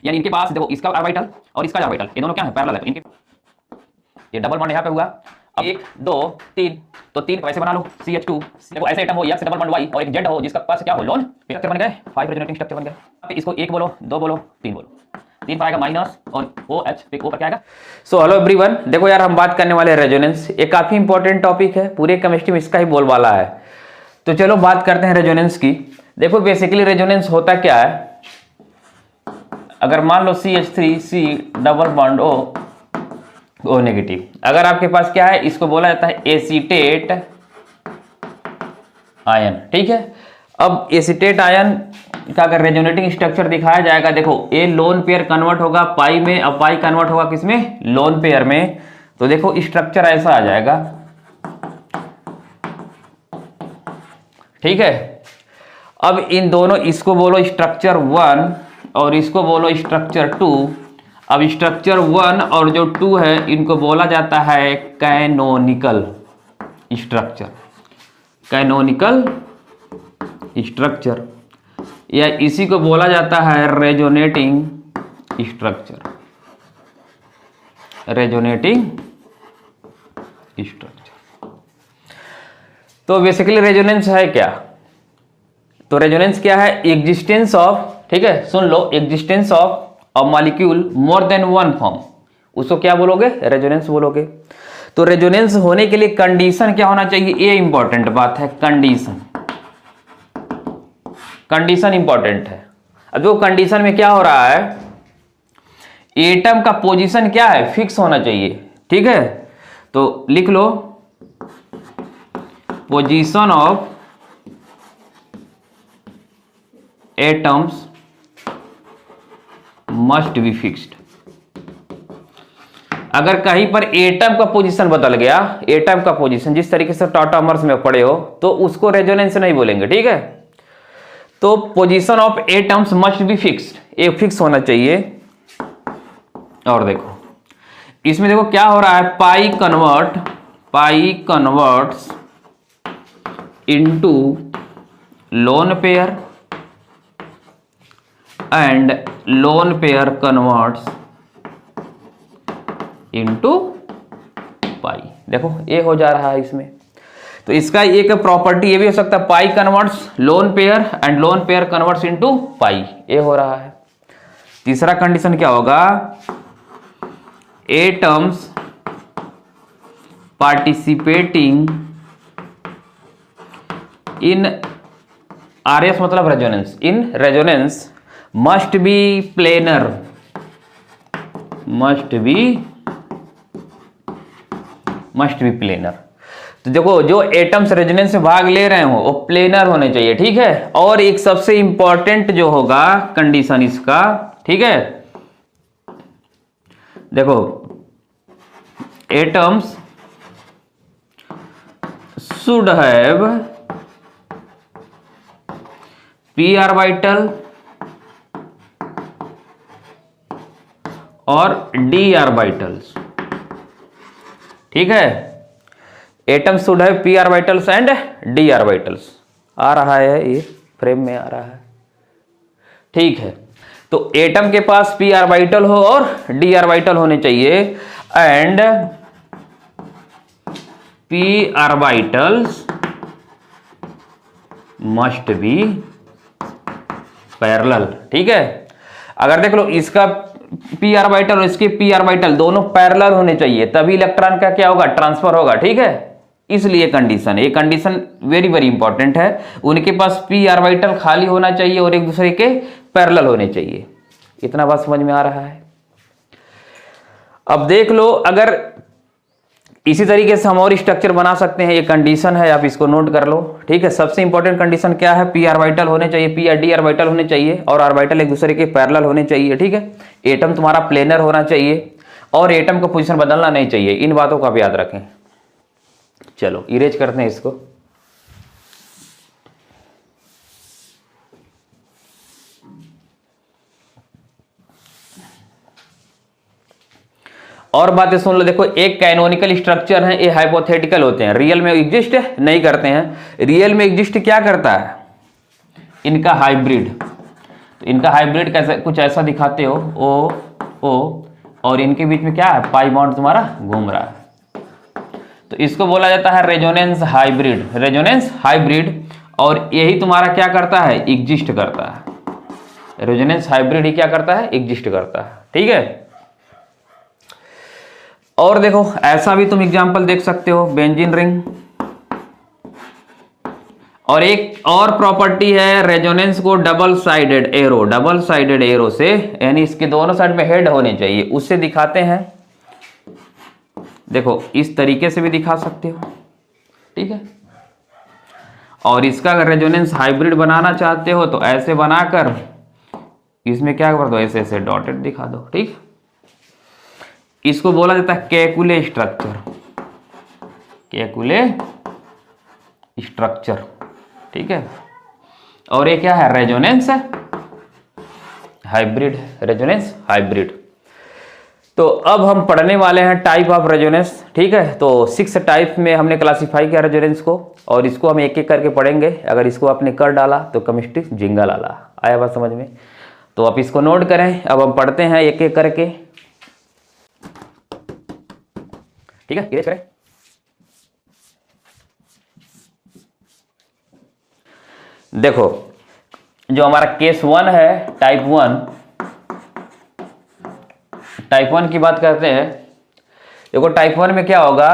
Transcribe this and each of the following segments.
यानी इनके पास देखो इसका ऑर्बिटल और इसका ऑर्बिटल ये दोनों क्या है, पैरेलल है। तो इनके ये डबल बॉन्ड यहाँ पे हुआ, अब 1 2 3, तो 3 कैसे बना लो CH2। देखो ऐसे एटम हो X डबल बॉन्ड Y और एक Z हो जिसका पास क्या हो लोन स्ट्रक्चर बन गए, 5 रेजोनेटिंग स्ट्रक्चर बन गए। इसको 1 बोलो, 2 बोलो, 3 बोलो, 3 पर आएगा माइनस और OH पे O पर क्या आएगा। सो हेलो एवरीवन, देखो यार हम बात करने वाले हैं रेजोनेंस। ये काफी इंपॉर्टेंट टॉपिक है, पूरे केमिस्ट्री में इसका ही बोलबाला है। तो चलो बात करते हैं रेजोनेंस की। देखो बेसिकली रेजोनेंस होता क्या है, अगर मान लो CH3C double bond O negative, अगर आपके पास क्या है, इसको बोला जाता है एसीटेट आयन, ठीक है। अब एसीटेट आयन का अगर रेजोनेटिंग स्ट्रक्चर दिखाया जाएगा, देखो ए लोन पेयर कन्वर्ट होगा पाई में, अब पाई कन्वर्ट होगा किसमें, लोन पेयर में। तो देखो स्ट्रक्चर ऐसा आ जाएगा, ठीक है। अब इन दोनों, इसको बोलो स्ट्रक्चर 1 और इसको बोलो स्ट्रक्चर 2। अब स्ट्रक्चर 1 और जो 2 है इनको बोला जाता है कैनोनिकल स्ट्रक्चर, कैनोनिकल स्ट्रक्चर, या इसी को बोला जाता है रेजोनेटिंग स्ट्रक्चर, रेजोनेटिंग स्ट्रक्चर। तो बेसिकली रेजोनेंस है क्या, तो रेजोनेंस क्या है, एग्जिस्टेंस ऑफ, ठीक है सुन लो, existence of a molecule more than one form, उसको क्या बोलोगे, रेजोनेंस बोलोगे। तो रेजोनेंस होने के लिए कंडीशन क्या होना चाहिए, ये इंपॉर्टेंट बात है, कंडीशन, कंडीशन इंपॉर्टेंट है। अब जो कंडीशन में क्या हो रहा है, एटम का पोजीशन क्या है, फिक्स होना चाहिए, ठीक है। तो लिख लो position of atoms must be fixed. अगर कहीं पर एटम का पोजीशन बदल गया, एटम का पोजीशन जिस तरीके से टॉटमर्स में पढ़े हो, तो उसको रेजोनेंस नहीं बोलेंगे, ठीक है। तो position of atoms must be fixed, ये फिक्स होना चाहिए। और देखो इसमें देखो क्या हो रहा है, pi converts into lone pair and lone pair converts into pi. देखो ये हो जा रहा है इसमें। तो इसका एक प्रॉपर्टी ये भी हो सकता है, pi converts lone pair and lone pair converts into pi, ये हो रहा है। तीसरा कंडीशन क्या होगा, एटम्स पार्टिसिपेटिंग इन आरएस मतलब resonance, in resonance must be planar, must be planar. तो देखो जो एटम्स रेजोनेंस में भाग ले रहे हो वो प्लेनर होने चाहिए, ठीक है। और एक सबसे इंपॉर्टेंट जो होगा कंडीशन इसका, ठीक है, देखो atoms should have p orbital और d ऑर्बिटल्स, ठीक है। Atoms should have p orbitals and d orbitals, आ रहा है ये फ्रेम में आ रहा है, ठीक है। तो एटम के पास p ऑर्बिटल हो और d ऑर्बिटल होने चाहिए, and p orbitals must be parallel, ठीक है। अगर देख लो इसका p ऑर्बिटल और इसके p ऑर्बिटल दोनों पैरेलल होने चाहिए, तभी इलेक्ट्रॉन का क्या होगा, ट्रांसफर होगा, ठीक है। इसलिए कंडीशन, ये कंडीशन वेरी वेरी इंपॉर्टेंट है। उनके पास p ऑर्बिटल खाली होना चाहिए और एक दूसरे के पैरेलल होने चाहिए। इतना बात समझ में आ रहा है। अब देख लो, अगर इसी तरीके से हम और स्ट्रक्चर बना सकते हैं, ये कंडीशन है, आप इसको नोट कर लो, ठीक है। सबसे इंपॉर्टेंट कंडीशन क्या है, p ऑर्बिटल होने चाहिए, p या d ऑर्बिटल होने चाहिए, और ऑर्बिटल एक दूसरे के पैरेलल होने चाहिए, ठीक है। एटम तुम्हारा प्लेनर होना चाहिए और एटम का पोजीशन बदलना नहीं चाहिए। इन बातों का आप याद रखें। चलो इरेज करते हैं इसको। और बातें सुन लो, देखो एक कैनोनिकल स्ट्रक्चर है, ये हाइपोथेटिकल होते हैं, रियल में एग्जिस्ट नहीं करते हैं। रियल में एग्जिस्ट क्या करता है, इनका हाइब्रिड, तो इनका हाइब्रिड कैसे कुछ ऐसा दिखाते हो, ओ ओ, और इनके बीच में क्या है, पाई बॉन्ड तुम्हारा घूम रहा है। तो इसको बोला जाता है रेजोनेंस हाइब्रिड, रेजोनेंस हाइब्रिड। और यही तुम्हारा क्या करता है, एग्जिस्ट करता है। रेजोनेंस हाइब्रिड ही क्या करता है, एग्जिस्ट करता है। ठीक है। और देखो ऐसा भी तुम एग्जांपल देख सकते हो, बेंजीन रिंग। और एक और प्रॉपर्टी है रेजोनेंस को double sided arrow, double sided arrow से, यानी इसके दोनों साइड में हेड होने चाहिए, उससे दिखाते हैं। देखो इस तरीके से भी दिखा सकते हो। ठीक है। और इसका अगर रेजोनेंस हाइब्रिड बनाना चाहते हो तो ऐसे बनाकर इसमें क्या कर दो, ऐसे ऐसे डॉटेड दिखा दो। ठीक। इसको बोला जाता है कैकुले स्ट्रक्चर, कैकुले स्ट्रक्चर। ठीक है। और ये क्या है, रेजोनेंस हाइब्रिड, रेजोनेंस हाइब्रिड। तो अब हम पढ़ने वाले हैं टाइप ऑफ रेजोनेंस। ठीक है। तो 6 टाइप में हमने क्लासिफाई किया रेजोनेंस को, और इसको हम एक एक करके पढ़ेंगे। अगर इसको आपने कर डाला तो केमिस्ट्री जिंगल आला। आया बात समझ में? तो आप इसको नोट करें। अब हम पढ़ते हैं एक एक करके। ठीक है। इरेज करें। देखो जो हमारा केस 1 है, टाइप 1, टाइप 1 की बात करते हैं। देखो टाइप 1 में क्या होगा,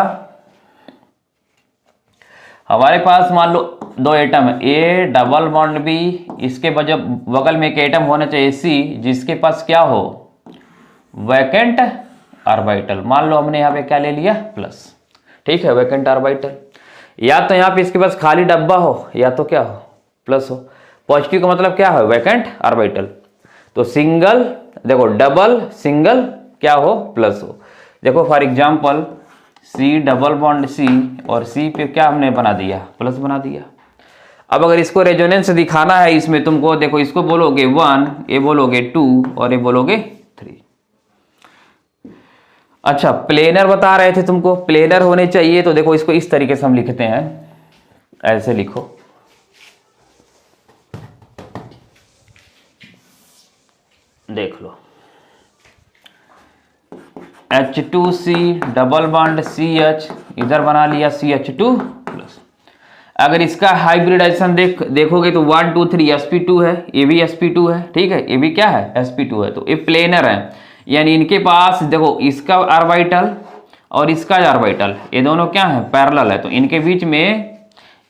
हमारे पास मान लो 2 एटम है, ए डबल बॉन्ड बी, इसके बगल में एक एटम होना चाहिए सी, जिसके पास क्या हो, वैकेंट ऑर्बिटल। मान लो हमने यहाँ पे क्या ले लिया, प्लस। ठीक है, वैकेंट ऑर्बिटल। या तो यहाँ पे इसके पास खाली डब्बा हो, या तो क्या हो, प्लस हो। पॉजिटिव का मतलब क्या है, वैकेंट ऑर्बिटल। तो सिंगल, देखो डबल, सिंगल क्या हो, प्लस हो। देखो for example C double bond C, और सी पे क्या हमने बना दिया, प्लस बना दिया। अब अगर इसको रेजोनेंस दिखाना है इसमें तुमको, देखो इसको बोलोगे 1, ये बोलोगे 2, और ये बोलोगे 3। अच्छा प्लेनर बता रहे थे तुमको, प्लेनर होने चाहिए। तो देखो इसको इस तरीके से हम लिखते हैं, ऐसे लिखो। देख लो H2C डबल बॉन्ड CH, इधर बना लिया CH2 प्लस। अगर इसका हाइब्रिडाइजेशन देखोगे तो 1 2 3 sp2 है, ये भी sp2 है। ठीक है, ये भी क्या है, sp2 है। तो ये प्लेनर है, यानी इनके पास देखो इसका ऑर्बिटल और इसका ऑर्बिटल, ये दोनों क्या है, पैरेलल है। तो इनके बीच में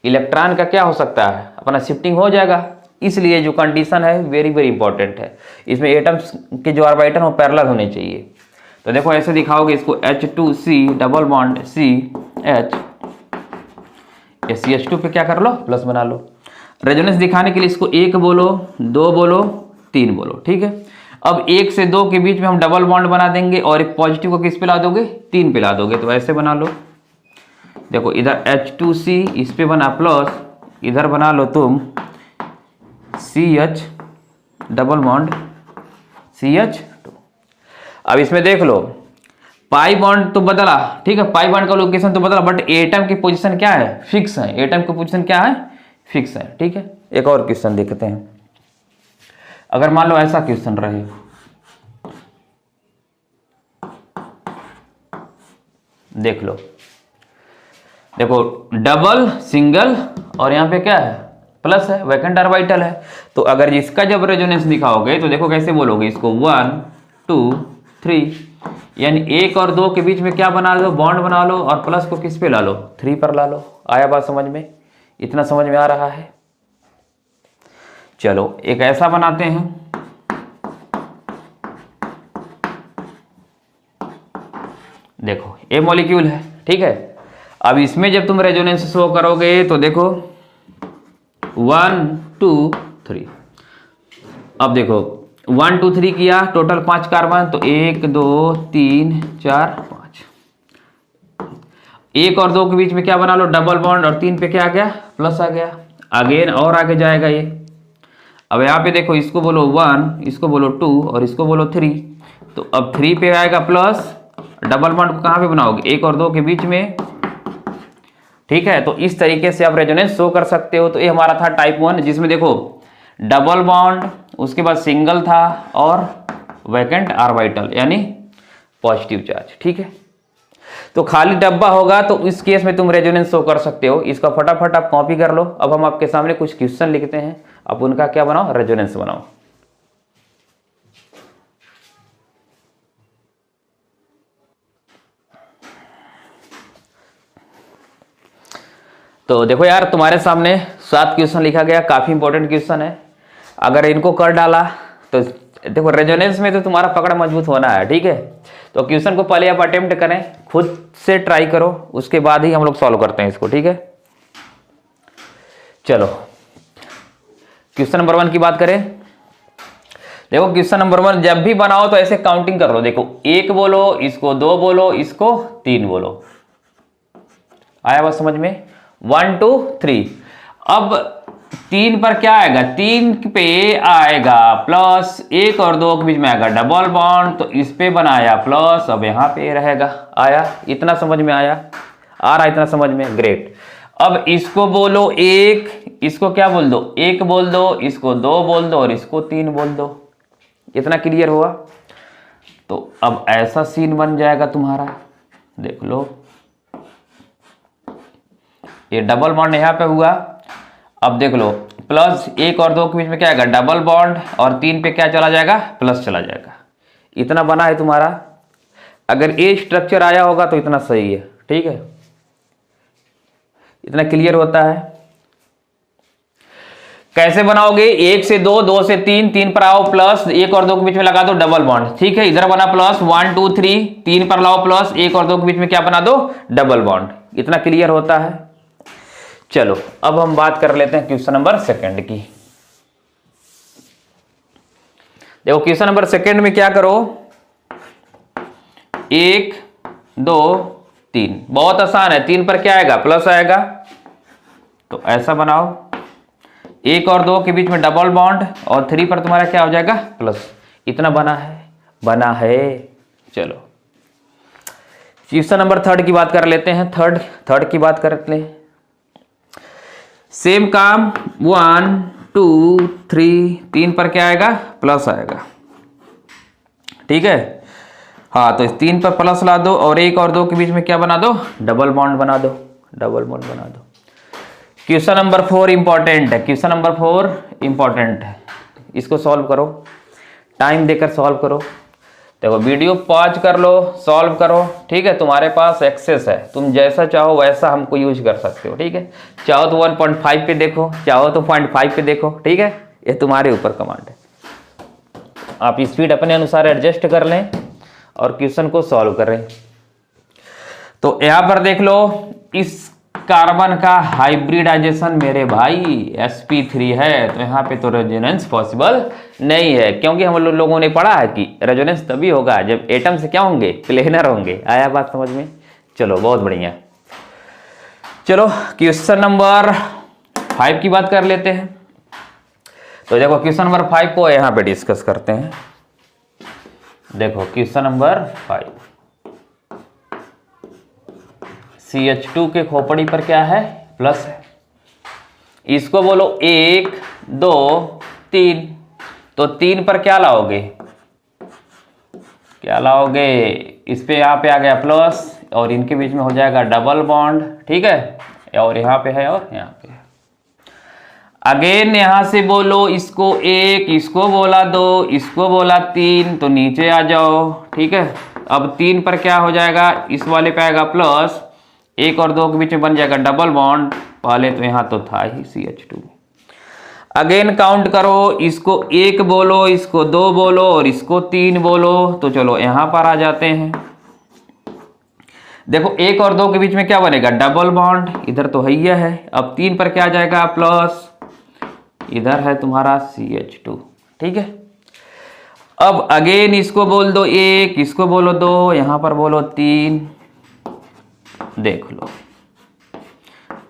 इलेक्ट्रॉन का क्या हो सकता है, अपना शिफ्टिंग हो जाएगा। इसलिए जो कंडीशन है वेरी वेरी इंपॉर्टेंट है, इसमें एटम्स के जो ऑर्बिटल वो पैरेलल होने चाहिए। तो देखो ऐसे दिखाओगे इसको, H2C डबल बॉन्ड CH, ये CH2 पे क्या कर लो, प्लस बना लो। रेजोनेंस दिखाने के लिए इसको 1 बोलो, 2 बोलो, 3 बोलो। ठीक है। अब 1 से 2 के बीच में हम डबल बॉन्ड बना देंगे, और एक पॉजिटिव को किस पे ला दोगे, 3 पे ला दोगे। तो ऐसे बना लो। देखो इधर H2C, इस पे बना प्लस, इधर बना लो तुम CH डबल बॉन्ड CH2। अब इसमें देख लो पाई बॉन्ड तो बदला, ठीक है, पाई बॉन्ड का लोकेशन तो बदला, बट एटम की पोजीशन क्या है, फिक्स है। एटम की पोजीशन क्या है, फिक्स है। ठीक है। एक और क्वेश्चन देखते हैं। अगर मान लो ऐसा क्वेश्चन रहे, देख लो, देखो डबल, सिंगल, और यहां पे क्या है, प्लस है, वैकेंट ऑर्बिटल है। तो अगर इसका जब रेजोनेंस दिखाओगे तो देखो कैसे बोलोगे इसको, 1 2 3, यानी 1 और 2 के बीच में क्या बना लो, बॉन्ड बना लो, और प्लस को किस पे ला लो, 3 पर ला लो। आया बात समझ में? इतना समझ में आ रहा है? चलो एक ऐसा बनाते हैं। देखो ये मॉलिक्यूल है, ठीक है। अब इसमें जब तुम रेजोनेंस शो करोगे तो देखो 1 2 3, अब देखो 1 2 3 किया, टोटल 5 कार्बन, तो 1 2 3 4 5। 1 और 2 के बीच में क्या बना लो, डबल बॉन्ड, और 3 पे क्या आ गया, प्लस आ गया। अगेन और आगे जाएगा ये। अब यहाँ पे देखो इसको बोलो 1, इसको बोलो 2, और इसको बोलो 3। तो अब 3 पे आएगा प्लस, डबल बॉन्ड को कहाँ पे बनाओगे, 1 और 2 के बीच में। ठीक है। तो इस तरीके से आप रेजोनेंस शो कर सकते हो। तो ये हमारा था टाइप 1, जिसमें देखो डबल बॉन्ड उसके बाद सिंगल था और वैकेंट ऑर्बिटल यानी पॉजिटिव चार्ज। ठीक है, तो खाली डब्बा होगा तो इस केस में तुम रेजोनेंस शो कर सकते हो। इसका फटाफट आप कॉपी कर लो। अब हम आपके सामने कुछ क्वेश्चन लिखते हैं, आप उनका क्या बनाओ, रेजोनेंस बनाओ। तो देखो यार, तुम्हारे सामने 7 क्वेश्चन लिखा गया, काफी इंपॉर्टेंट क्वेश्चन है। अगर इनको कर डाला तो देखो रेजोनेंस में तो तुम्हारा पकड़ मजबूत होना है। ठीक है, तो क्वेश्चन को पहले आप अटेम्प्ट करें, खुद से ट्राई करो, उसके बाद ही हम लोग सॉल्व करते हैं इसको। ठीक है, चलो क्वेश्चन नंबर 1 की बात करें। देखो क्वेश्चन नंबर 1 जब भी बनाओ तो ऐसे काउंटिंग कर लो। देखो 1 बोलो, इसको 2 बोलो, इसको 3 बोलो। आया बात समझ में? 1 2 3। अब 3 पर क्या आएगा, 3 पे आएगा प्लस, 1 और 2 के बीच में आएगा डबल बॉन्ड, तो इस पे बनाया प्लस, अब यहां पे रहेगा। आया? इतना समझ में आया? आ रहा इतना समझ में? ग्रेट। अब इसको बोलो 1, इसको क्या बोल दो, 1 बोल दो, इसको 2 बोल दो और इसको 3 बोल दो। इतना क्लियर हुआ? तो अब ऐसा सीन बन जाएगा तुम्हारा, देख लो, ये डबल बॉन्ड यहां पे हुआ। अब देख लो, प्लस 1 और 2 के बीच में क्या आएगा, डबल बॉन्ड, और 3 पे क्या चला जाएगा, प्लस चला जाएगा। इतना बना है तुम्हारा। अगर ये स्ट्रक्चर आया होगा तो इतना सही है। ठीक है, इतना क्लियर होता है। कैसे बनाओगे, 1 से 2, 2 से 3, 3 पर आओ प्लस, 1 और 2 के बीच में लगा दो डबल बॉन्ड। ठीक है, इधर बना प्लस 1 2 3, 3 पर लाओ प्लस, 1 और 2 के बीच में क्या बना दो, डबल बॉन्ड। इतना क्लियर होता है। चलो अब हम बात कर लेते हैं क्वेश्चन नंबर 2 की। देखो क्वेश्चन नंबर 2 में क्या करो, 1 2 3, बहुत आसान है। 3 पर क्या आएगा, प्लस आएगा, तो ऐसा बनाओ। 1 और 2 के बीच में डबल बॉन्ड, और 3 पर तुम्हारा क्या हो जाएगा, प्लस। इतना बना है। चलो क्वेश्चन नंबर 3 की बात कर लेते हैं। थर्ड की बात कर ले। सेम काम, 1 2 3, 3 पर क्या आएगा, प्लस आएगा। ठीक है, हाँ, तो इस 3 पर प्लस ला दो और 1 और 2 के बीच में क्या बना दो, डबल बॉन्ड बना दो। क्वेश्चन नंबर 4 इंपॉर्टेंट है। क्वेश्चन नंबर 4 इंपॉर्टेंट है, इसको सॉल्व करो, टाइम देकर सॉल्व करो। देखो वीडियो पॉज कर लो, सॉल्व करो। ठीक है, तुम्हारे पास एक्सेस है, तुम जैसा चाहो वैसा हमको यूज कर सकते हो। ठीक है, चाहो तो 1.5 पे देखो, चाहो तो 0.5 पे देखो। ठीक है, ये तुम्हारे ऊपर कमांड है। आप स्पीड अपने अनुसार एडजस्ट कर लें और क्वेश्चन को सॉल्व करें। तो यहां पर देख लो, इस कार्बन का हाइब्रिडाइजेशन मेरे भाई sp3 है, तो यहाँ पे तो रेजोनेंस पॉसिबल नहीं है, क्योंकि हम लोगों ने पढ़ा है कि रेजोनेंस तभी होगा जब एटम से क्या होंगे, प्लेनर होंगे। आया बात समझ में? चलो बहुत बढ़िया। चलो क्वेश्चन नंबर 5 की बात कर लेते हैं। तो देखो क्वेश्चन नंबर 5 को यहाँ पे डिस्कस करते हैं। देखो क्वेश्चन नंबर 5, CH2 के खोपड़ी पर क्या है, प्लस है। इसको बोलो 1 2 3, तो 3 पर क्या लाओगे, इस पे यहाँ पे आ गया प्लस, और इनके बीच में हो जाएगा डबल बॉन्ड। ठीक है, और यहाँ पे है और यहाँ पे है। अगेन यहां से बोलो, इसको 1, इसको बोला 2, इसको बोला 3, तो नीचे आ जाओ। ठीक है, अब 3 पर क्या हो जाएगा, इस वाले पे आएगा प्लस, 1 और 2 के बीच में बन जाएगा डबल बॉन्ड। पहले तो यहां तो था ही CH2। अगेन काउंट करो, इसको 1 बोलो, इसको 2 बोलो और इसको 3 बोलो, तो चलो यहां पर आ जाते हैं। देखो 1 और 2 के बीच में क्या बनेगा, डबल बॉन्ड, इधर तो है ही है। अब 3 पर क्या आ जाएगा, प्लस, इधर है तुम्हारा CH2। ठीक है, अब अगेन इसको बोल दो 1, इसको बोलो 2, यहां पर बोलो 3, देख लो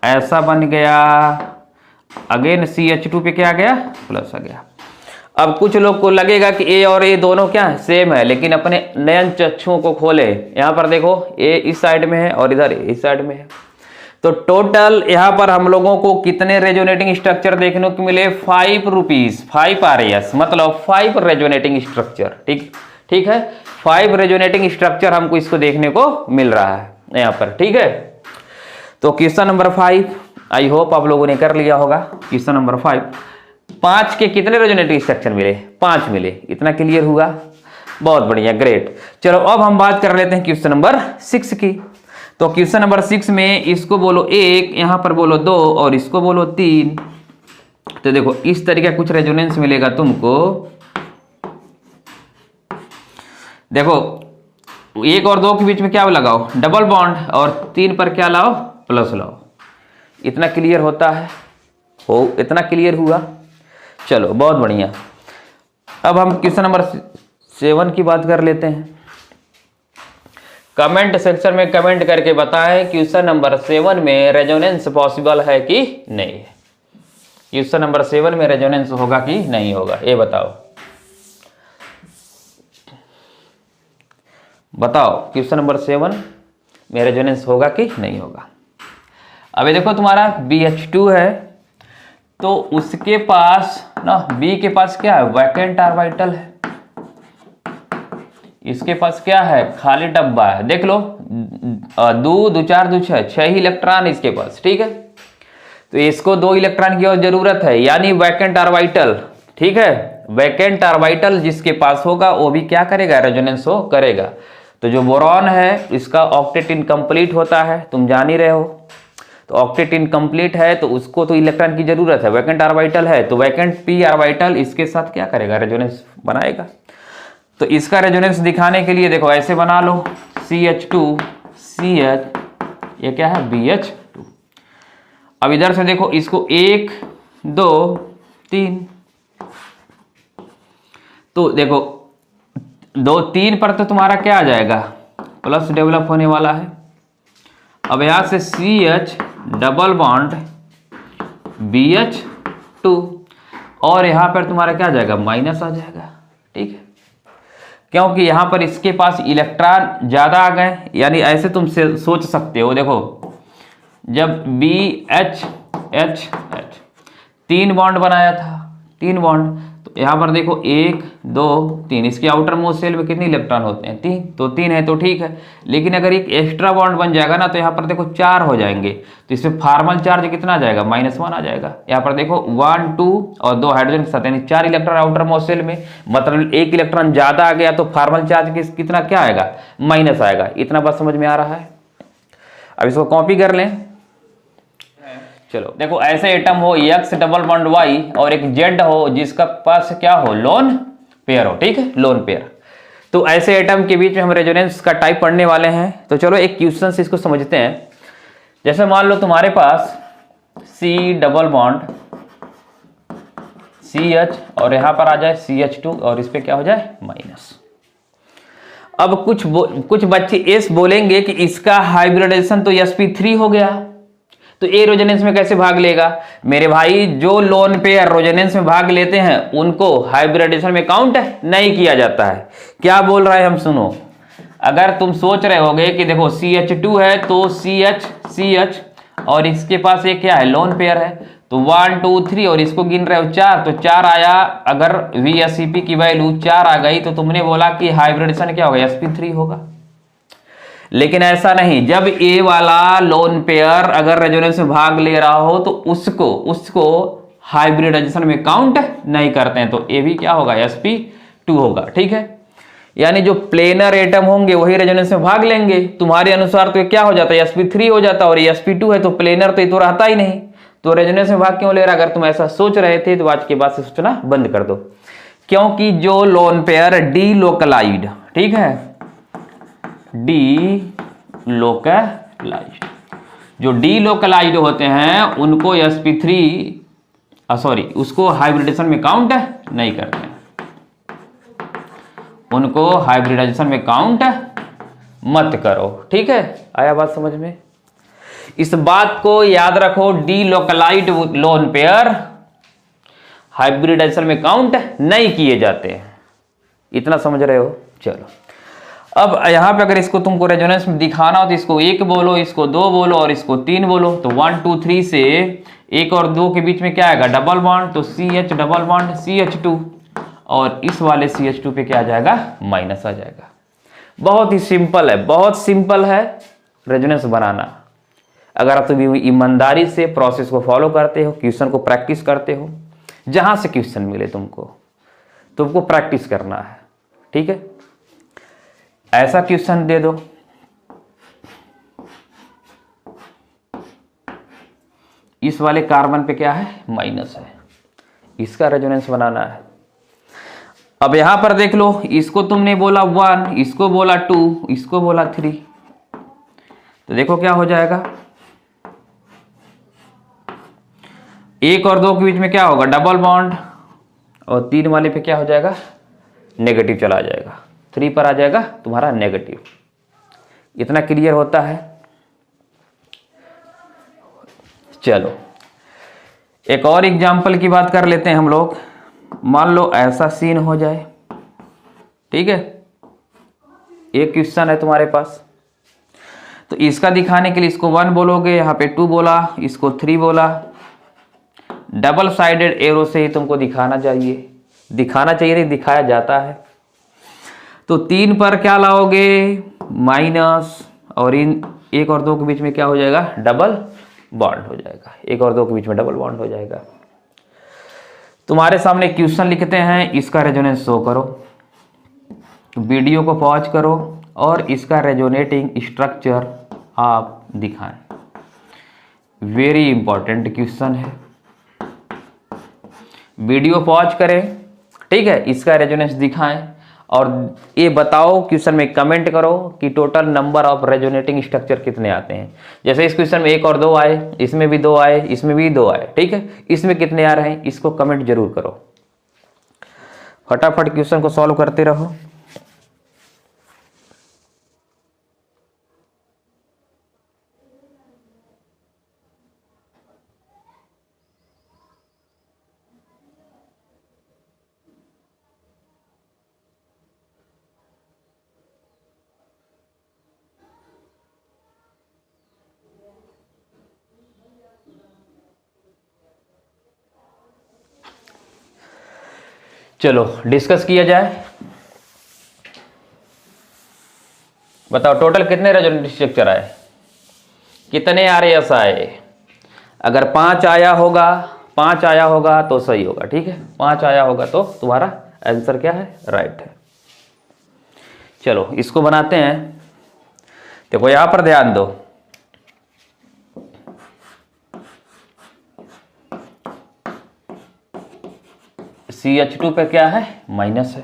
ऐसा बन गया। अगेन CH2 पे क्या आ गया, प्लस आ गया। अब कुछ लोग को लगेगा कि A और A दोनों क्या है, सेम है, लेकिन अपने नयन चक्षुओं को खोले। यहां पर देखो A इस साइड में है और इधर A इस साइड में है, तो टोटल यहां पर हम लोगों को कितने रेजोनेटिंग स्ट्रक्चर देखने को मिले? 5 रुपीज, 5 RAS, मतलब 5 रेजोनेटिंग स्ट्रक्चर। ठीक है, 5 रेजोनेटिंग स्ट्रक्चर हमको इसको देखने को मिल रहा है यहां पर। ठीक है, तो क्वेश्चन नंबर 5 आई होप आप लोगों ने कर लिया होगा। क्वेश्चन नंबर 5, 5 के कितने रेजोनेटिंग स्ट्रक्चर मिले? 5 मिले। इतना क्लियर हुआ? बहुत बढ़िया, ग्रेट। चलो अब हम बात कर लेते हैं क्वेश्चन नंबर 6 की। तो क्वेश्चन नंबर 6 में इसको बोलो 1, यहां पर बोलो 2 और इसको बोलो 3। तो देखो इस तरीके का कुछ रेजोनेंस मिलेगा तुमको। देखो 1 और 2 के बीच में क्या लगाओ? डबल बॉन्ड, और 3 पर क्या लाओ? प्लस लाओ। इतना क्लियर होता है? हो, इतना क्लियर हुआ? चलो बहुत बढ़िया। अब हम क्वेश्चन नंबर 7 की बात कर लेते हैं। कमेंट सेक्शन में कमेंट करके बताएं क्वेश्चन नंबर 7 में रेजोनेंस पॉसिबल है कि नहीं है। क्वेश्चन नंबर 7 में रेजोनेंस होगा कि नहीं होगा, ये बताओ। बताओ क्वेश्चन नंबर 7 में रेजोनेंस होगा कि नहीं होगा। अभी देखो तुम्हारा BH2 है, तो उसके पास ना, B के पास क्या है? वैकेंट ऑर्बिटल है। इसके पास क्या है? खाली डब्बा है। देख लो, 2 2 4 2 6, 6 ही इलेक्ट्रॉन इसके पास। ठीक है, तो इसको 2 इलेक्ट्रॉन की और जरूरत है, यानी वैकेंट ऑर्बिटल। ठीक है, वैकेंट ऑर्बिटल जिसके पास होगा वो भी क्या करेगा? रेजोनेंस हो करेगा। तो जो बोरॉन है इसका ऑक्टेट इनकम्प्लीट होता है, तुम जान ही रहे हो। तो ऑक्टेट इनकम्प्लीट है तो उसको तो इलेक्ट्रॉन की जरूरत है। वैकेंट ऑर्बिटल है तो वैकेंट p ऑर्बिटल इसके साथ क्या करेगा? रेजोनेंस बनाएगा। तो इसका रेजोनेंस दिखाने के लिए देखो ऐसे बना लो, CH2 CH, ये क्या है? BH2। अब इधर से देखो इसको 1 2 3, तो देखो 2 3 पर तो तुम्हारा क्या आ जाएगा? प्लस डेवलप होने वाला है। अब यहां से CH डबल बॉन्ड BH2, और यहां पर तुम्हारा क्या आ जाएगा? माइनस आ जाएगा। ठीक है, क्योंकि यहां पर इसके पास इलेक्ट्रॉन ज्यादा आ गए, यानी ऐसे तुम सोच सकते हो। देखो जब BH H 3 बॉन्ड बनाया था, 3 बॉन्ड, तो यहां पर देखो 1 2 3, इसके आउटर मोस्ट शेल में कितने इलेक्ट्रॉन होते हैं? 3, तो 3 है तो ठीक है। लेकिन अगर एक एक्स्ट्रा बॉन्ड बन जाएगा ना, तो यहाँ पर देखो 4 हो जाएंगे, तो इसमें फार्मल चार्ज कितना आ जाएगा? -1 आ जाएगा। यहाँ पर देखो 1 2 और 2 हाइड्रोजन के साथ, यानी 4 इलेक्ट्रॉन आउटर मोस्ट शेल में, मतलब 1 इलेक्ट्रॉन ज्यादा आ गया तो फार्मल चार्ज कितना क्या आएगा? माइनस आएगा। इतना बात समझ में आ रहा है? अब इसको कॉपी कर लें। चलो देखो ऐसे एटम हो X डबल बॉन्ड Y और एक Z हो जिसका पास क्या हो? लोन पेयर हो। ठीक है, लोन पेयर। तो ऐसे एटम के बीच में हम रेजोनेंस का टाइप पढ़ने वाले हैं। तो चलो एक क्वेश्चन से इसको समझते हैं। जैसे मान लो तुम्हारे पास C डबल बॉन्ड CH और यहां पर आ जाए CH2 और इस पे क्या हो जाए? माइनस। अब कुछ बच्चे इस बोलेंगे कि इसका हाइब्रिडाइजेशन तो sp3 हो गया, तो ए रेजोनेंस में कैसे भाग लेगा? मेरे भाई, जो लोन पेयर रेजोनेंस में भाग लेते हैं उनको हाइब्रिडाइजेशन में काउंट नहीं किया जाता है। क्या बोल रहा है हम सुनो। अगर तुम सोच रहे होगे कि देखो CH2 है तो CH और इसके पास एक क्या है? लोन पेयर है, तो 1 2 3 और इसको गिन रहे हो 4, तो 4 आया। अगर VSEP की वैल्यू 4 आ गई तो तुमने बोला कि हाइब्रिडेशन क्या होगा? sp3 होगा। लेकिन ऐसा नहीं, जब ए वाला लोन पेयर अगर रेजोनेंस में भाग ले रहा हो तो उसको हाइब्रिडाइजेशन में काउंट नहीं करते हैं, तो ए भी क्या होगा? sp2 होगा। ठीक है, यानी जो प्लेनर एटम होंगे वही रेजोनेंस में भाग लेंगे। तुम्हारे अनुसार तो क्या हो जाता है? sp3 हो जाता है, और sp2 है तो प्लेनर तो ये तो रहता ही नहीं, तो रेजोनेंस में भाग क्यों ले रहा? अगर तुम ऐसा सोच रहे थे तो आज के बाद से सोचना बंद कर दो, क्योंकि जो लोन पेयर डीलोकलाइज्ड, ठीक है, डीलोकलाइज्ड, जो डीलोकलाइज्ड होते हैं उनको sp3 उसको हाइब्रिडेशन में काउंट नहीं करते हैं, उनको हाइब्रिडाइजेशन में काउंट मत करो। ठीक है, आया बात समझ में? इस बात को याद रखो, डीलोकलाइज्ड लोन पेयर हाइब्रिडाइजेशन में काउंट नहीं किए जाते हैं। इतना समझ रहे हो? चलो अब यहाँ पे अगर इसको तुमको रेजोनेंस में दिखाना हो तो इसको 1 बोलो, इसको 2 बोलो और इसको 3 बोलो। तो 1 2 3 से 1 और 2 के बीच में क्या आएगा? डबल बॉन्ड, तो CH डबल बॉन्ड CH2, और इस वाले CH2 पे क्या आ जाएगा? माइनस आ जाएगा। बहुत ही सिंपल है, बहुत सिंपल है रेजोनेंस बनाना। अगर आप तुम ईमानदारी से प्रोसेस को फॉलो करते हो, क्वेश्चन को प्रैक्टिस करते हो, जहां से क्वेश्चन मिले तुमको प्रैक्टिस करना है, ठीक है। ऐसा क्वेश्चन दे दो, इस वाले कार्बन पे क्या है? माइनस है, इसका रेजोनेंस बनाना है। अब यहां पर देख लो, इसको तुमने बोला 1, इसको बोला 2, इसको बोला 3, तो देखो क्या हो जाएगा? 1 और 2 के बीच में क्या होगा? डबल बॉन्ड, और 3 वाले पे क्या हो जाएगा? नेगेटिव चला जाएगा, 3 पर आ जाएगा तुम्हारा नेगेटिव। इतना क्लियर होता है। चलो एक और एग्जाम्पल की बात कर लेते हैं हम लोग। मान लो ऐसा सीन हो जाए, ठीक है, एक क्वेश्चन है तुम्हारे पास, तो इसका दिखाने के लिए इसको 1 बोलोगे, यहाँ पे 2 बोला, इसको 3 बोला। डबल साइडेड एरो से ही तुमको दिखाना चाहिए नहीं, दिखाया जाता है। तो 3 पर क्या लाओगे? माइनस, और इन 1 और 2 के बीच में क्या हो जाएगा? डबल बॉन्ड हो जाएगा। 1 और 2 के बीच में डबल बॉन्ड हो जाएगा। तुम्हारे सामने क्वेश्चन लिखते हैं, इसका रेजोनेंस शो करो, वीडियो को पॉज करो और इसका रेजोनेटिंग स्ट्रक्चर आप दिखाएं। वेरी इंपॉर्टेंट क्वेश्चन है, वीडियो पॉज करें, ठीक है, इसका रेजोनेंस दिखाएं और ये बताओ, क्वेश्चन में कमेंट करो कि total number of resonating structure कितने आते हैं। जैसे इस क्वेश्चन में 1 और 2 आए, इसमें भी 2 आए, इसमें भी 2 आए, ठीक है, इसमें कितने आ रहे हैं इसको कमेंट जरूर करो। फटाफट क्वेश्चन को सॉल्व करते रहो। चलो डिस्कस किया जाए। बताओ टोटल कितने रेजोनेटिंग स्ट्रक्चर आए, कितने RAS आए? अगर 5 आया होगा तो सही होगा, ठीक है, 5 आया होगा तो तुम्हारा आंसर क्या है? राइट है। चलो इसको बनाते हैं। देखो यहां पर ध्यान दो, CH2 पे क्या है? माइनस है।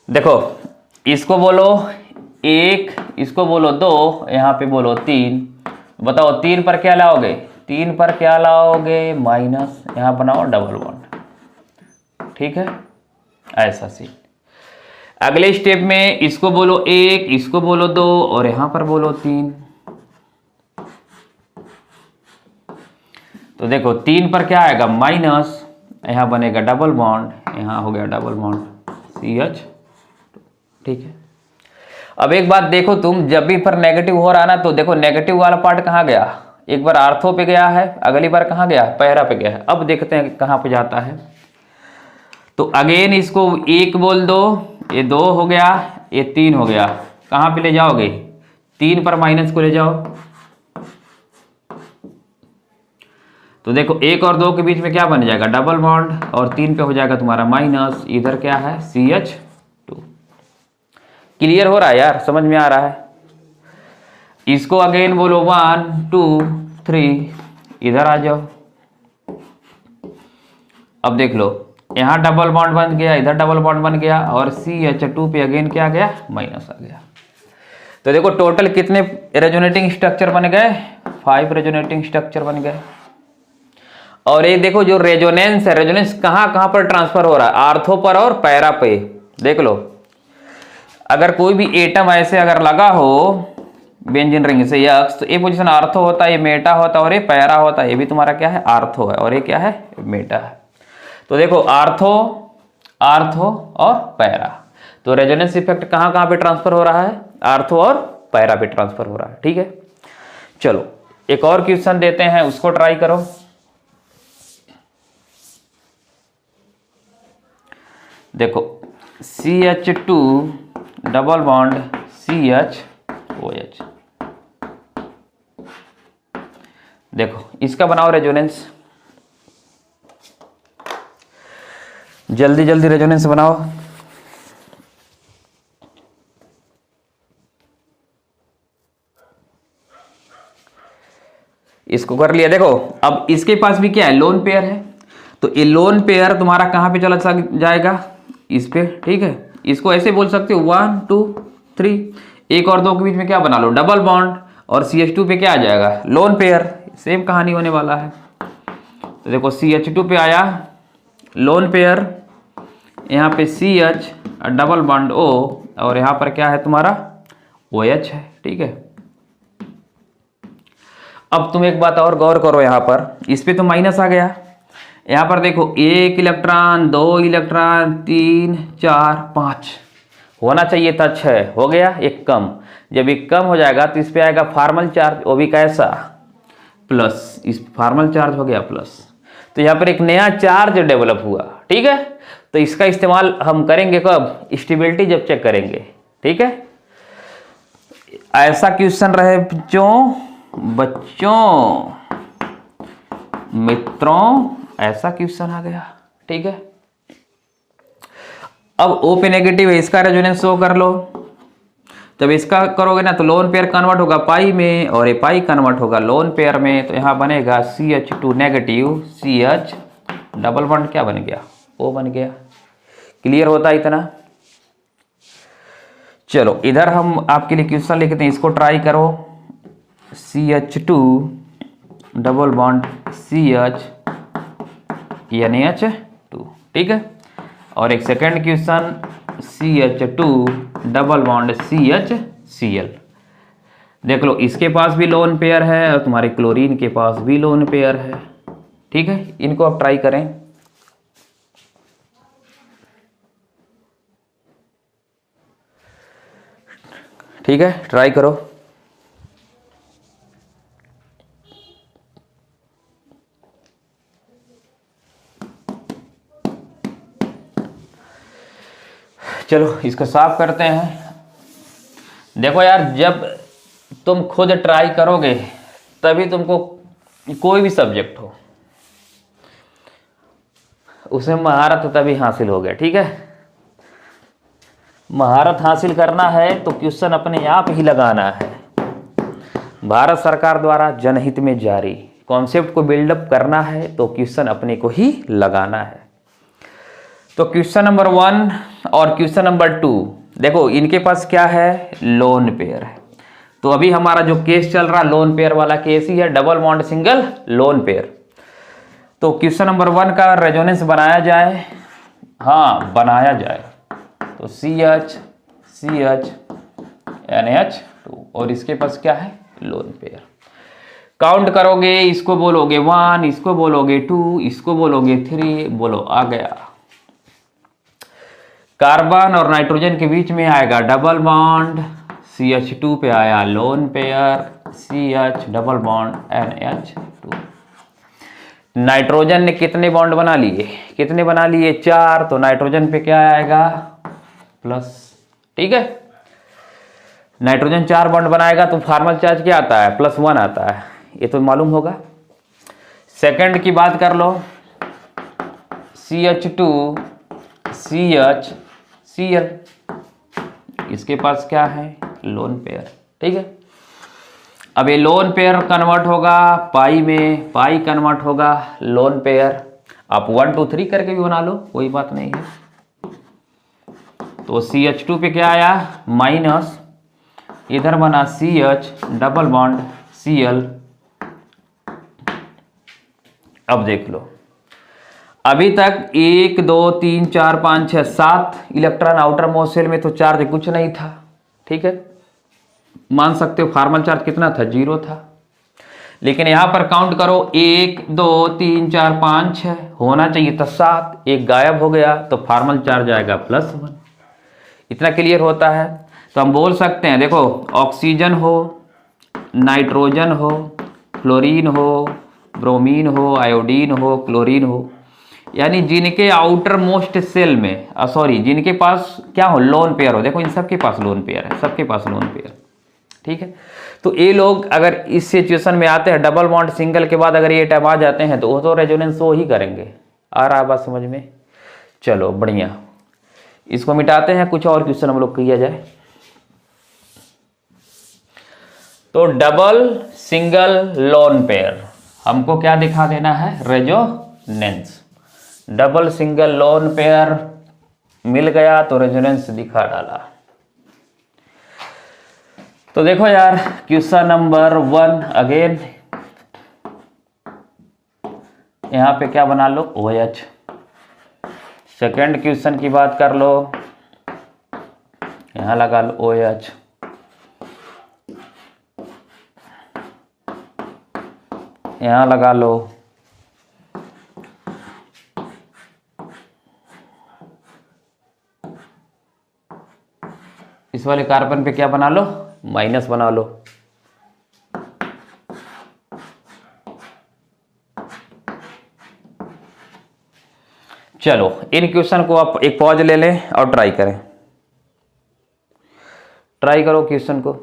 देखो इसको बोलो 1, इसको बोलो 2, यहां पे बोलो 3। बताओ 3 पर क्या लाओगे? 3 पर क्या लाओगे? माइनस, यहां बनाओ डबल बॉन्ड, ठीक है, ऐसा सीन। अगले स्टेप में इसको बोलो 1, इसको बोलो 2 और यहां पर बोलो 3। तो देखो 3 पर क्या आएगा? माइनस, यहां बनेगा डबल बॉन्ड, यहां हो गया डबल बॉन्ड CH, ठीक है। अब एक बात देखो, तुम जब भी पर नेगेटिव हो रहा ना, तो देखो नेगेटिव वाला पार्ट कहां गया? एक बार आर्थो पे गया है, अगली बार कहां गया? पैरा पे गया है। अब देखते हैं कहां पे जाता है। तो अगेन इसको 1 बोल दो, ये 2 हो गया, ये 3 हो गया। कहां पे ले जाओगे? 3 पर माइनस को ले जाओ। तो देखो 1 और 2 के बीच में क्या बन जाएगा? डबल बॉन्ड, और 3 पे हो जाएगा तुम्हारा माइनस, इधर क्या है? CH2। क्लियर हो रहा है यार? समझ में आ रहा है? इसको अगेन बोलो 1 2 3, इधर आ जाओ। अब देख लो यहां डबल बॉन्ड बन गया, इधर डबल बॉन्ड बन गया, और CH2 पे अगेन क्या आ गया? माइनस आ गया। तो देखो टोटल कितने रेजोनेटिंग स्ट्रक्चर बन गए? 5 रेजोनेटिंग स्ट्रक्चर बन गए। और ये देखो जो रेजोनेंस है, रेजोनेंस कहां पर ट्रांसफर हो रहा है? आर्थो पर और पैरा पे। देख लो अगर कोई भी एटम ऐसे अगर लगा हो बेंजीन रिंग से यक्स, तो ये पोजीशन आर्थो होता है, ये मेटा होता है और ये पैरा होता है। ये भी तुम्हारा क्या है? आर्थो है और ये क्या है? मेटा है। तो देखो आर्थो, आर्थो और पैरा, तो रेजोनेंस इफेक्ट कहां कहां पे ट्रांसफर हो रहा है? आर्थो और पैरा पे ट्रांसफर हो रहा है। ठीक है, चलो एक और क्वेश्चन देते हैं, उसको ट्राई करो। देखो CH2 डबल बॉन्ड CHOH, देखो इसका बनाओ रेजोनेंस, जल्दी जल्दी रेजोनेंस बनाओ। इसको कर लिया। देखो अब इसके पास भी क्या है? लोन पेयर है, तो ये लोन पेयर तुम्हारा कहां पे चला जाएगा? इस पे। ठीक है, इसको ऐसे बोल सकते हो 1 2 3, एक और दो के बीच में क्या बना लो? डबल बॉन्ड, और CH2 पे क्या आ जाएगा? Lone pair. सेम कहानी होने वाला है। तो देखो CH2 पे आया लोन पेयर, यहाँ पे CH डबल बॉन्ड O, और यहाँ पर क्या है तुम्हारा? OH है। ठीक है, अब तुम एक बात और गौर करो, यहाँ पर इस पे तो माइनस आ गया, यहाँ पर देखो 1 इलेक्ट्रॉन 2 इलेक्ट्रॉन 3 4 5 होना चाहिए था 6, हो गया एक कम। जब एक कम हो जाएगा तो इस पे आएगा फॉर्मल चार्ज, वो भी कैसा? प्लस। इस फॉर्मल चार्ज हो गया प्लस, तो यहाँ पर एक नया चार्ज डेवलप हुआ। ठीक है, तो इसका इस्तेमाल हम करेंगे कब? स्टेबिलिटी जब चेक करेंगे। ठीक है, ऐसा क्वेश्चन रहे बच्चों मित्रों, ऐसा क्वेश्चन आ गया। ठीक है, अब O पे नेगेटिव है, इसका रेजोनेंस शो कर लो। जब इसका करोगे ना तो लोन पेयर कन्वर्ट होगा पाई में, और ये पाई कन्वर्ट होगा लोन पेयर में, तो यहां बनेगा CH2 negative CH double bond क्या बन गया? O बन गया। क्लियर होता है इतना? चलो इधर हम आपके लिए क्वेश्चन लिखते हैं, इसको ट्राई करो। CH2 double bond CH NH2। ठीक है, और एक second question CH2 double bond CHCl। देख लो इसके पास भी लोन पेयर है, और तुम्हारे क्लोरीन के पास भी लोन पेयर है। ठीक है, इनको आप ट्राई करें। ठीक है, ट्राई करो। चलो इसको साफ करते हैं। देखो यार, जब तुम खुद ट्राई करोगे तभी तुमको कोई भी सब्जेक्ट हो उसमें महारत तभी हासिल हो गया। ठीक है, महारत हासिल करना है तो क्वेश्चन अपने आप ही लगाना है। भारत सरकार द्वारा जनहित में जारी, कॉन्सेप्ट को बिल्डअप करना है तो क्वेश्चन अपने को ही लगाना है। तो क्वेश्चन नंबर 1 और क्वेश्चन नंबर 2, देखो इनके पास क्या है? लोन पेयर है। तो अभी हमारा जो केस चल रहा लोन पेयर वाला केस ही है, double bond single lone pair. तो क्वेश्चन नंबर 1 का रेजोनेंस बनाया जाए, हाँ बनाया जाए, तो CH NH2, और इसके पास क्या है? Lone pair. काउंट करोगे, इसको बोलोगे 1, इसको बोलोगे 2, इसको बोलोगे 3, बोलो आ गया। कार्बन और नाइट्रोजन के बीच में आएगा डबल बॉन्ड, CH2 पे आया lone pair, CH double bond NH2। Nitrogen ने कितने बॉन्ड बना लिए? कितने बना लिए? 4, तो नाइट्रोजन पे क्या आएगा? प्लस। ठीक है, नाइट्रोजन 4 बॉन्ड बनाएगा तो फॉर्मल चार्ज क्या आता है? +1 आता है, ये तो मालूम होगा। सेकंड की बात कर लो, CH2 CHCl, इसके पास क्या है? Lone pair. ठीक है, अब ये लोन पेयर कन्वर्ट होगा पाई में, पाई कन्वर्ट होगा लोन पेयर। आप 1 2 3 करके भी बना लो, कोई बात नहीं है। तो CH2 पे क्या आया? माइनस, इधर बना CH डबल बॉन्ड Cl। अब देख लो, अभी तक 1 2 3 4 5 6 7 इलेक्ट्रॉन आउटर मोस्ट शेल में तो चार्ज कुछ नहीं था। ठीक है, मान सकते हो फॉर्मल चार्ज कितना था? 0 था। लेकिन यहां पर काउंट करो 1 2 3 4 5 6 होना चाहिए था 7, एक गायब हो गया तो फॉर्मल चार्ज आएगा +1। इतना क्लियर होता है। तो हम बोल सकते हैं, देखो ऑक्सीजन हो, नाइट्रोजन हो, फ्लोरीन हो, ब्रोमीन हो, आयोडीन हो, क्लोरीन हो, यानी जिनके आउटर मोस्ट सेल में जिनके पास क्या हो, लोन पेयर हो। देखो इन सबके पास लोन पेयर है, सबके पास लोन पेयर, ठीक है। तो ये लोग अगर इस सिचुएशन में आते हैं, डबल बॉन्ड सिंगल के बाद अगर ये टर्म आ जाते हैं तो वो तो रेजोनेंस वो ही करेंगे। आ रहा है बात समझ में? चलो बढ़िया, इसको मिटाते हैं, कुछ और क्वेश्चन हम लोग किया जाए। तो डबल सिंगल लोन पेयर हमको क्या दिखा देना है, resonance. Double single lone pair मिल गया तो रेजोनेंस दिखा डाला। तो देखो यार क्वेश्चन नंबर 1 अगेन, यहां पे क्या बना लो, OH। सेकेंड क्वेश्चन की बात कर लो, यहां लगा लो OH। यहां लगा लो, इस वाले कार्बन पे क्या बना लो, माइनस बना लो। चलो इन क्वेश्चन को आप एक पॉज ले लें और ट्राई करें, ट्राई करो क्वेश्चन को।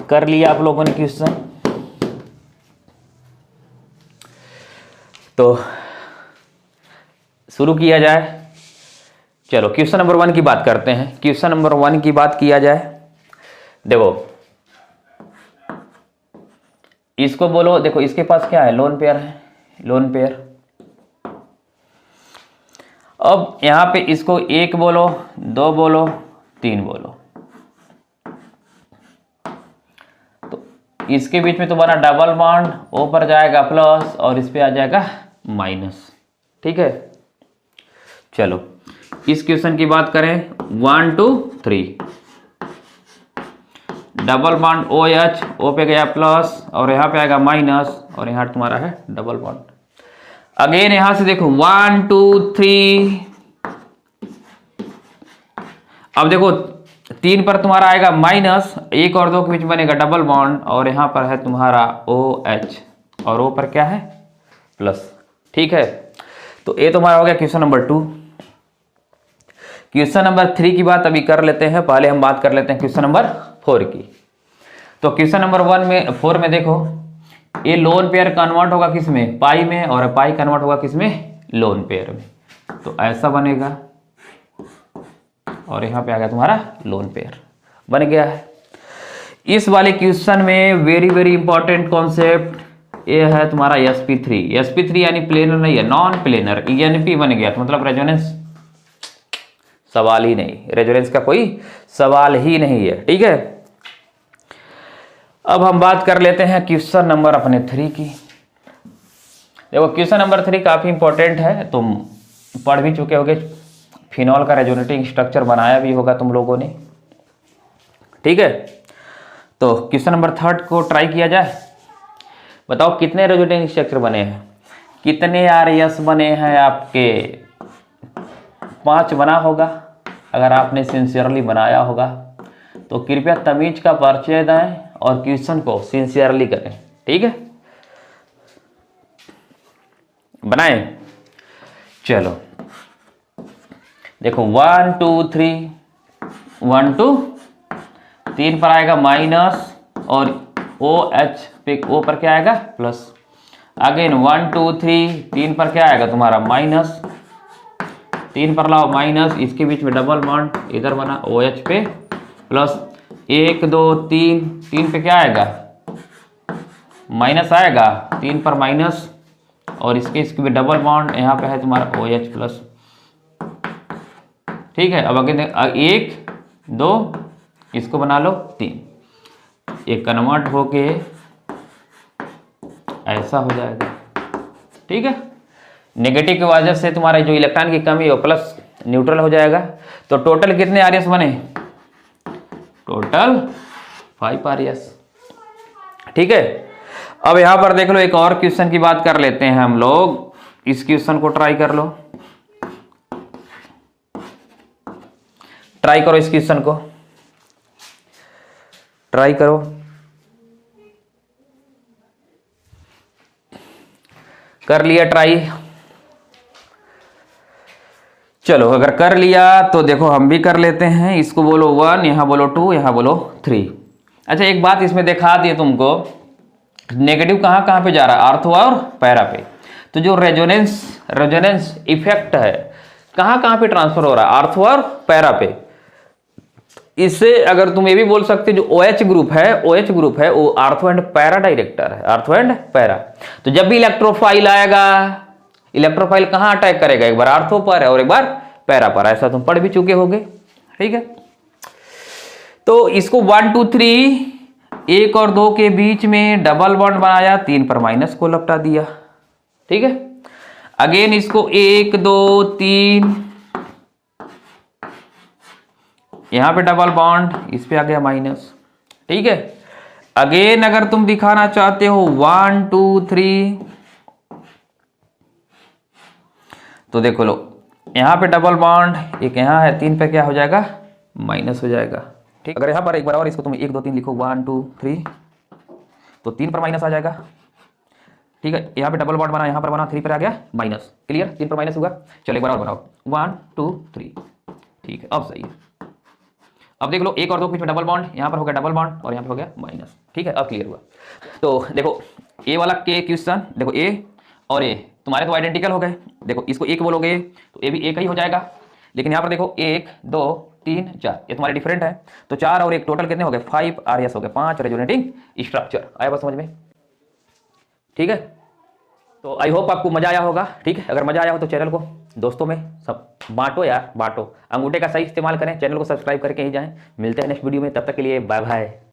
कर लिया आप लोगों ने क्वेश्चन? तो शुरू किया जाए। चलो क्वेश्चन नंबर 1 की बात करते हैं। क्वेश्चन नंबर 1 की बात किया जाए, देखो इसको बोलो, देखो इसके पास क्या है, लोन पेयर है, लोन पेयर। अब यहां पे इसको 1 बोलो, 2 बोलो, 3 बोलो, तो इसके बीच में तुम्हारा डबल बॉन्ड O पर जाएगा प्लस और इस पे आ जाएगा माइनस, ठीक है। चलो इस क्वेश्चन की बात करें, 1 2 3, डबल बॉन्ड OH, O पे गया प्लस और यहां पे आएगा माइनस और यहां तुम्हारा है डबल बॉन्ड। अगेन यहां से देखो 1 2 3, अब देखो 3 पर तुम्हारा आएगा माइनस, 1 और 2 के बीच बनेगा डबल बॉन्ड और यहां पर है तुम्हारा OH और O पर क्या है, प्लस, ठीक है। तो ये तुम्हारा हो गया क्वेश्चन नंबर 2। क्वेश्चन नंबर 3 की बात अभी कर लेते हैं, पहले हम बात कर लेते हैं क्वेश्चन नंबर 4 की। तो क्वेश्चन नंबर 4 में देखो ये लोन पेयर कन्वर्ट होगा किस में, पाई में, और पाई कन्वर्ट होगा किस में, लोन पेयर में। तो ऐसा बनेगा और यहां पे आ गया तुम्हारा लोन पेयर बन गया है। इस वाले क्वेश्चन में वेरी वेरी इंपॉर्टेंट कॉन्सेप्ट ये है तुम्हारा sp3। sp3 यानी प्लेनर नहीं है, नॉन प्लेनर, ENP बन गया तो मतलब रेजोनेंस सवाल ही नहीं, रेजोनेंस का कोई सवाल ही नहीं है, ठीक है। अब हम बात कर लेते हैं क्वेश्चन नंबर अपने 3 की। देखो क्वेश्चन नंबर 3 काफी इंपॉर्टेंट है, तुम पढ़ भी चुके होगे, फिनॉल का रेजोनेटिंग स्ट्रक्चर बनाया भी होगा तुम लोगों ने, ठीक है। तो क्वेश्चन नंबर 3 को ट्राई किया जाए। बताओ कितने रेजोनेटिंग स्ट्रक्चर बने हैं, कितने RS बने हैं आपके, 5 बना होगा। अगर आपने सिंसियरली बनाया होगा तो कृपया तमीज का परिचय दें और क्वेश्चन को सिंसियरली करें, ठीक है। बनाए, चलो देखो 1 2 3, 1 2 3 पर आएगा माइनस और OH पे O पर क्या आएगा, प्लस। अगेन 1 2 3, 3 पर क्या आएगा तुम्हारा माइनस, 3 पर लाओ माइनस, इसके बीच में डबल बॉन्ड इधर बना OH पे प्लस, 1 2 3, 3 पे क्या आएगा, माइनस आएगा, 3 पर माइनस और इसके भी डबल बॉन्ड, यहाँ पे है तुम्हारा OH प्लस, ठीक है। अब अगेन 1 2, इसको बना लो 3, एक कन्वर्ट होके ऐसा हो जाएगा, ठीक है। नेगेटिव की वजह से तुम्हारा जो इलेक्ट्रॉन की कमी है वो प्लस न्यूट्रल हो जाएगा। तो टोटल कितने आरएस बने? टोटल 5 आरएस, ठीक है। अब यहां पर देख लो, एक और क्वेश्चन की बात कर लेते हैं हम लोग। इस क्वेश्चन को ट्राई कर लो, ट्राई करो, इस क्वेश्चन को ट्राई करो। कर लिया ट्राई? चलो, अगर कर लिया तो देखो हम भी कर लेते हैं। इसको बोलो 1, यहां बोलो 2, यहां बोलो 3। अच्छा, एक बात इसमें दिखा दिए तुमको, नेगेटिव कहां कहां पे जा रहा है? आर्थो और पैरा पे। तो जो रेजोनेंस इफेक्ट है कहां कहां पे ट्रांसफर हो रहा है? आर्थो और पैरा पे। इससे अगर तुम ये भी बोल सकते, जो OH ग्रुप है वो आर्थो एंड पैरा डायरेक्टर है, आर्थो एंड पैरा। तो जब भी इलेक्ट्रोफाइल आएगा, इलेक्ट्रोफाइल कहां अटैक करेगा? एक बार आर्थो पर है और एक बार पैरा पर। ऐसा तुम पढ़ भी चुके होगे, ठीक है। तो इसको 1 2 3, 1 और 2 के बीच में डबल बॉन्ड बनाया, 3 पर माइनस को लपटा दिया, ठीक है। अगेन इसको 1 2 3, यहां पे डबल बॉन्ड, इस पे आ गया माइनस, ठीक है। अगेन अगर तुम दिखाना चाहते हो 1 2 3, तो देखो लो, यहां पे डबल बॉन्ड, एक यहां है, 3 पे क्या हो जाएगा? माइनस हो जाएगा, ठीक। अगर यहां पर एक बार और इसको तुम 1 2 3 लिखो, 1 2 3, तो 3 पर माइनस आ जाएगा, ठीक है। यहां पे डबल बॉन्ड बना, यहां पर बना, 3 पर आ गया माइनस, क्लियर। 3 पर माइनस हुआ। चलो एक बार और बनाओ, 1 2 3, ठीक है, अब सही है। अब देख लो, 1 और 2 के बीच में डबल बॉन्ड, यहां पर हो गया डबल बॉन्ड और यहां पर हो गया माइनस, ठीक है। अब क्लियर हुआ। तो देखो ए वाला के क्वेश्चन, देखो ए और ए तुम्हारे तो आइडेंटिकल हो गए। देखो इसको 1 बोलोगे तो ए भी 1 ही हो जाएगा, लेकिन यहां पर देखो 1 2 3 4, ये तुम्हारे डिफरेंट है। तो 4 और 1 टोटल कितने हो गए? 5 आरएस हो गए, 5 रेजोनेटिंग स्ट्रक्चर। आया बात समझ में, ठीक है। तो आई होप आपको मजा आया होगा, ठीक है। अगर मजा आया हो तो चैनल को दोस्तों में सब बांटो यार, बांटो। अंगूठे का सही इस्तेमाल करें, चैनल को सब्सक्राइब करके ही जाएं। मिलते हैं नेक्स्ट वीडियो में, तब तक के लिए बाय बाय।